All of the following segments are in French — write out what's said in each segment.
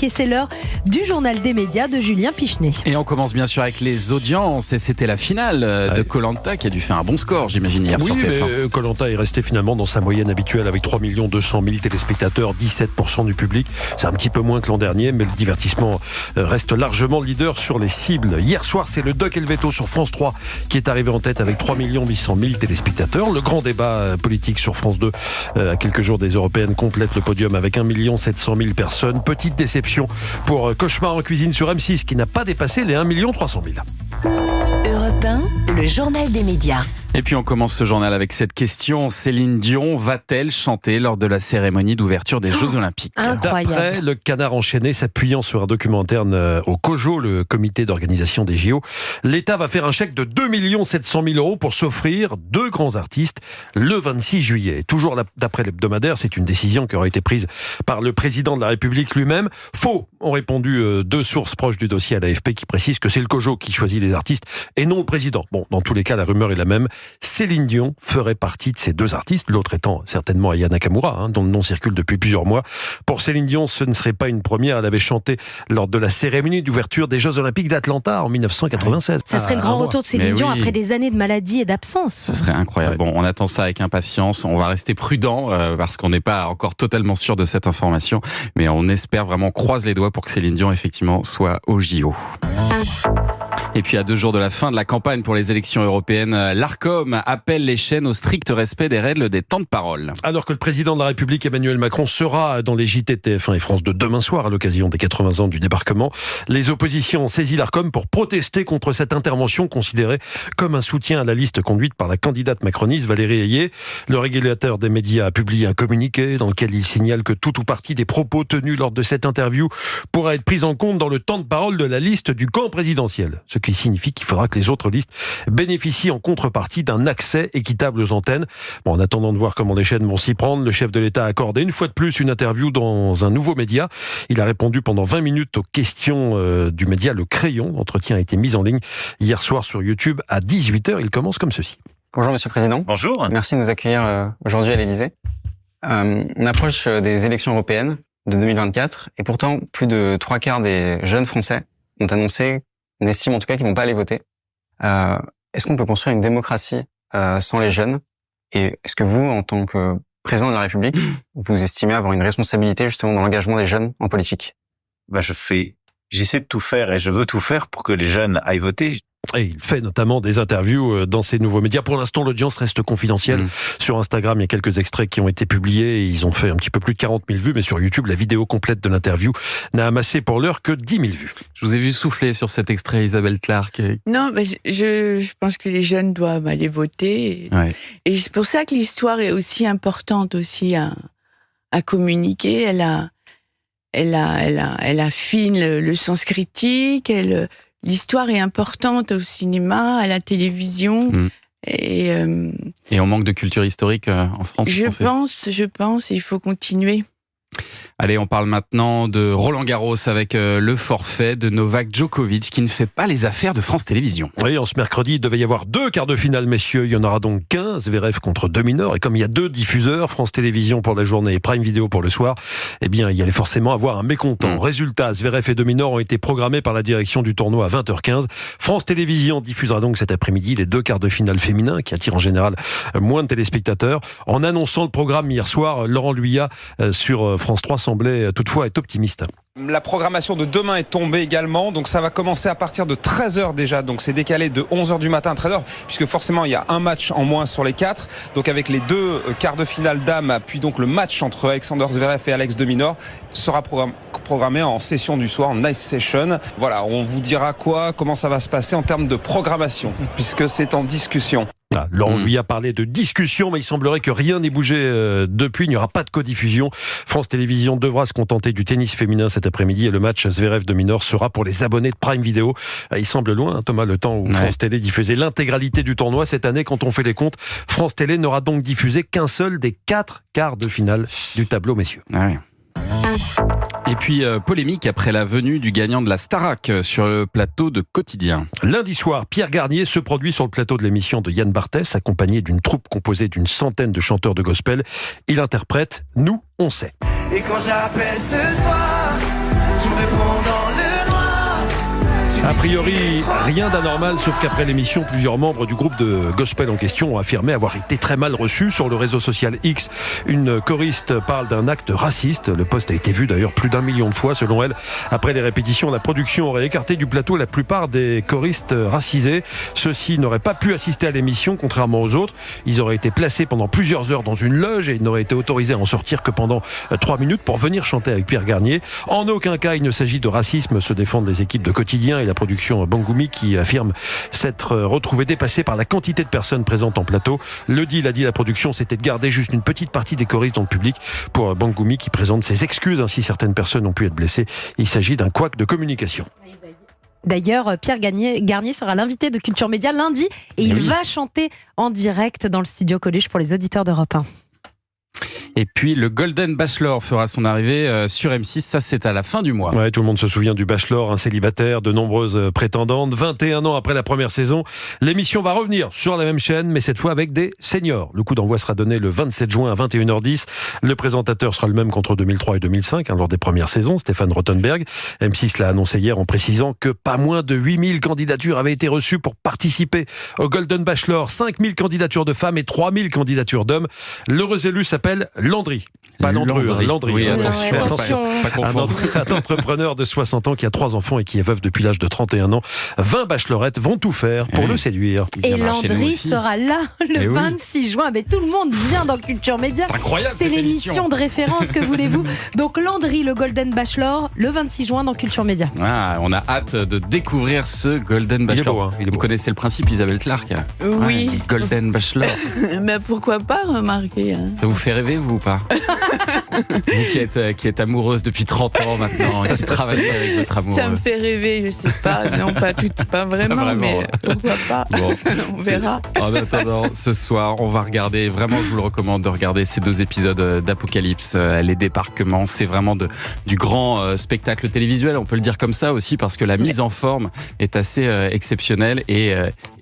Et c'est l'heure du journal des médias de Julien Pichenet. Et on commence bien sûr avec les audiences. Et c'était la finale de Koh-Lanta qui a dû faire un bon score, j'imagine, hier sur TF1. Oui, mais Koh-Lanta est resté finalement dans sa moyenne habituelle avec 3 200 000 téléspectateurs, 17% du public. C'est un petit peu moins que l'an dernier, mais le divertissement reste largement leader sur les cibles. Hier soir, c'est le Doc et le Veto sur France 3 qui est arrivé en tête avec 3 800 000 téléspectateurs. Le grand débat politique sur France 2, à quelques jours des Européennes, complète le podium avec 1 700 000 personnes. Petite déception pour Cauchemar en cuisine sur M6 qui n'a pas dépassé les 1 300 000. Europe 1, le journal des médias. Et puis on commence ce journal avec cette question. Céline Dion va-t-elle chanter lors de la cérémonie d'ouverture des Jeux Olympiques ? Incroyable. D'après le Canard enchaîné, s'appuyant sur un document interne au COJO, le comité d'organisation des JO, l'État va faire un chèque de 2 700 000 euros pour s'offrir 2 grands artistes le 26 juillet. Toujours d'après l'hebdomadaire, c'est une décision qui aura été prise par le président de la République lui-même. Faux, ont répondu 2 sources proches du dossier à l'AFP qui précisent que c'est le COJO qui choisit les artistes et non le président. Bon, dans tous les cas, la rumeur est la même. Céline Dion ferait partie de ces 2 artistes, l'autre étant certainement Aya Nakamura, dont le nom circule depuis plusieurs mois. Pour Céline Dion, ce ne serait pas une première. Elle avait chanté lors de la cérémonie d'ouverture des Jeux Olympiques d'Atlanta en 1996. Ça serait le grand retour de Céline Dion après des années de maladie et d'absence. Ce serait incroyable. Bon, on attend ça avec impatience. On va rester prudent parce qu'on n'est pas encore totalement sûr de cette information. Mais on espère vraiment, on croise les doigts pour que Céline Dion effectivement soit au JO. Et puis à 2 jours de la fin de la campagne pour les élections européennes, l'Arcom appelle les chaînes au strict respect des règles des temps de parole. Alors que le président de la République, Emmanuel Macron, sera dans les JT de TF1 et France 2 demain soir à l'occasion des 80 ans du débarquement, les oppositions ont saisi l'Arcom pour protester contre cette intervention considérée comme un soutien à la liste conduite par la candidate macroniste Valérie Ayé. Le régulateur des médias a publié un communiqué dans lequel il signale que tout ou partie des propos tenus lors de cette interview pourra être pris en compte dans le temps de parole de la liste du camp présidentiel. Ce qui signifie qu'il faudra que les autres listes bénéficient en contrepartie d'un accès équitable aux antennes. Bon, en attendant de voir comment les chaînes vont s'y prendre, le chef de l'État a accordé une fois de plus une interview dans un nouveau média. Il a répondu pendant 20 minutes aux questions du média Le Crayon. L'entretien a été mis en ligne hier soir sur YouTube à 18h. Il commence comme ceci. Bonjour Monsieur le Président. Bonjour. Merci de nous accueillir aujourd'hui à l'Élysée. On approche des élections européennes de 2024 et pourtant plus de 3/4 des jeunes Français ont annoncé, on estime en tout cas qu'ils vont pas aller voter. Est-ce qu'on peut construire une démocratie sans les jeunes ? Et est-ce que vous, en tant que président de la République, vous estimez avoir une responsabilité justement dans l'engagement des jeunes en politique ? J'essaie de tout faire et je veux tout faire pour que les jeunes aillent voter. Et il fait notamment des interviews dans ces nouveaux médias. Pour l'instant, l'audience reste confidentielle. Sur Instagram, il y a quelques extraits qui ont été publiés et ils ont fait un petit peu plus de 40 000 vues. Mais sur YouTube, la vidéo complète de l'interview n'a amassé pour l'heure que 10 000 vues. Je vous ai vu souffler sur cet extrait, Isabelle Clark. Non, mais je pense que les jeunes doivent aller voter. Et c'est pour ça que l'histoire est aussi importante aussi à communiquer. Elle affine le sens critique. L'histoire est importante au cinéma, à la télévision. Et on manque de culture historique en France. Je pense, il faut continuer. Allez, on parle maintenant de Roland Garros avec le forfait de Novak Djokovic qui ne fait pas les affaires de France Télévisions. Oui, en ce mercredi, il devait y avoir 2 quarts de finale, messieurs. Il y en aura donc 15, Zverev contre 2 mineurs. Et comme il y a 2 diffuseurs, France Télévisions pour la journée et Prime Video pour le soir, eh bien, il y allait forcément avoir un mécontent. Résultat, Zverev et 2 mineurs ont été programmés par la direction du tournoi à 20h15. France Télévisions diffusera donc cet après-midi les 2 quarts de finale féminins qui attirent en général moins de téléspectateurs. En annonçant le programme hier soir, Laurent Luyat sur France 3 semblait toutefois être optimiste. La programmation de demain est tombée également, donc ça va commencer à partir de 13h déjà, donc c'est décalé de 11h du matin à 13h, puisque forcément il y a un match en moins sur les 4, donc avec les 2 quarts de finale dames, puis donc le match entre Alexander Zverev et Alex de Minaur sera programmé en session du soir, en night session. Voilà, on vous dira comment ça va se passer en termes de programmation, puisque c'est en discussion. Laurent lui a parlé de discussion, mais il semblerait que rien n'ait bougé depuis. Il n'y aura pas de codiffusion. France Télévisions devra se contenter du tennis féminin cet après-midi et le match Zverev de Minaur sera pour les abonnés de Prime Video. Il semble loin, Thomas, le temps où France Télé diffusait l'intégralité du tournoi. Cette année, quand on fait les comptes, France Télé n'aura donc diffusé qu'un seul des 4 quarts de finale du tableau, messieurs. Et puis, polémique après la venue du gagnant de la Starac sur le plateau de Quotidien. Lundi soir, Pierre Garnier se produit sur le plateau de l'émission de Yann Barthès, accompagné d'une troupe composée d'une centaine de chanteurs de gospel. Il interprète « Nous, on sait ». Et quand j'appelle ce soir, priori, rien d'anormal, sauf qu'après l'émission, plusieurs membres du groupe de gospel en question ont affirmé avoir été très mal reçus. Sur le réseau social X, une choriste parle d'un acte raciste. Le post a été vu d'ailleurs plus d'1 million de fois. Selon elle, après les répétitions, la production aurait écarté du plateau la plupart des choristes racisés. Ceux-ci n'auraient pas pu assister à l'émission, contrairement aux autres. Ils auraient été placés pendant plusieurs heures dans une loge et ils n'auraient été autorisés à en sortir que pendant 3 minutes pour venir chanter avec Pierre Garnier. En aucun cas, il ne s'agit de racisme, se défendent les équipes de Quotidien et la production Bangoumi qui affirme s'être retrouvée dépassée par la quantité de personnes présentes en plateau. Le deal, a dit la production, c'était de garder juste une petite partie des choristes dans le public. Pour Bangoumi qui présente ses excuses, ainsi certaines personnes ont pu être blessées. Il s'agit d'un couac de communication. D'ailleurs, Pierre Garnier sera l'invité de Culture Média lundi et il va chanter en direct dans le studio Coluche pour les auditeurs d'Europe 1. Et puis le Golden Bachelor fera son arrivée sur M6, ça c'est à la fin du mois. Ouais, tout le monde se souvient du Bachelor, un célibataire, de nombreuses prétendantes. 21 ans après la première saison, l'émission va revenir sur la même chaîne, mais cette fois avec des seniors. Le coup d'envoi sera donné le 27 juin à 21h10. Le présentateur sera le même qu'entre 2003 et 2005, lors des premières saisons, Stéphane Rothenberg. M6 l'a annoncé hier en précisant que pas moins de 8000 candidatures avaient été reçues pour participer au Golden Bachelor. 5000 candidatures de femmes et 3000 candidatures d'hommes. L'heureux élu s'appelle Landry. Pas Landru, Landry. Oui, attention. Pas confondre. Un entrepreneur de 60 ans qui a 3 enfants et qui est veuf depuis l'âge de 31 ans. 20 bachelorettes vont tout faire pour le séduire. Et Landry sera là le 26 juin. Mais tout le monde vient dans Culture Média. C'est incroyable. C'est l'émission de référence, que voulez-vous. Donc Landry, le Golden Bachelor, le 26 juin dans Culture Média. Ah, on a hâte de découvrir ce Golden Bachelor. Il est beau, Vous connaissez le principe, Isabelle Clark? Oui. Ouais, Golden Bachelor. Mais pourquoi pas, remarquer. Ça vous fait rêver, vous, ou pas? Vous qui êtes amoureuse depuis 30 ans maintenant, qui travaillez avec votre amour. Ça me fait rêver, je sais pas. Non, pas vraiment, mais pourquoi pas. Bon, on verra. En attendant, ce soir, on va regarder, vraiment je vous le recommande de regarder ces 2 épisodes d'Apocalypse, les débarquements. C'est vraiment du grand spectacle télévisuel, on peut le dire comme ça aussi, parce que la mise en forme est assez exceptionnelle et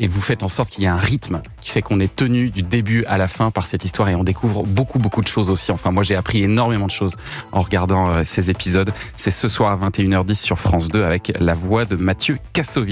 vous faites en sorte qu'il y ait un rythme qui fait qu'on est tenu du début à la fin par cette histoire et on découvre beaucoup de choses aussi. Enfin, moi j'ai appris énormément de choses en regardant ces épisodes. C'est ce soir à 21h10 sur France 2 avec la voix de Mathieu Kassovitz.